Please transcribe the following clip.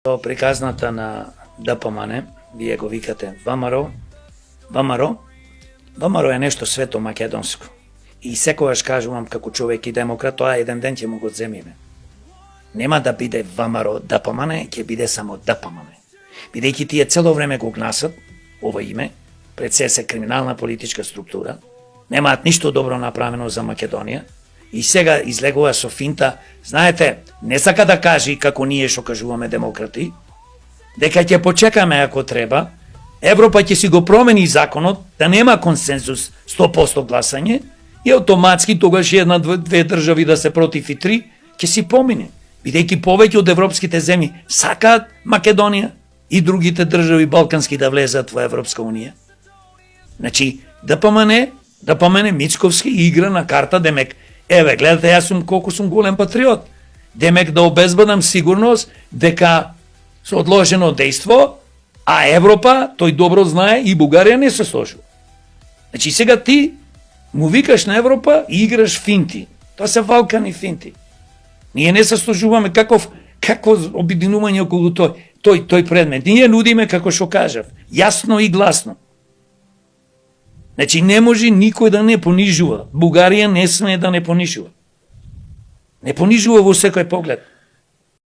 Приказната на ДПМН, вие го викате ВМРО. ВМРО е нешто свето македонско. И секогаш кажувам како човек и демократ, тоа еден ден ќе му го земиме. Нема да биде ВМРО ДПМН, ќе биде само ДПМН. Бидејќи тие цело време го гнасат ова име, пред се криминална политичка структура, немаат ништо добро направено за Македонија, и сега излегува со финта, знаете, не сака да кажи како ние што кажуваме демократи, дека ќе почекаме ако треба, Европа ќе си го промени законот, да нема консензус 100% гласање, и автоматски тогаш една-две држави да се против и три, ќе си помине. Бидејќи повеќе од европските земји сакаат Македонија и другите држави балкански да влезат во Европска унија. Значи, ДПМН Мицковски игра на карта, демек, еве, гледате, јас сум колку сум голем патриот. Демек да обезбедам сигурност дека со одложено дејство, а Европа, тој добро знае, и Бугарија не се сложува. Значи сега ти му викаш на Европа и играш финти. Тоа се валкани финти. Ние не се сложуваме какво обединување околу тој предмет. Ние нудиме, како што кажав, јасно и гласно. Значи не може никој да не понижува. Бугарија не смее да не понижува. Не понижува во секој поглед.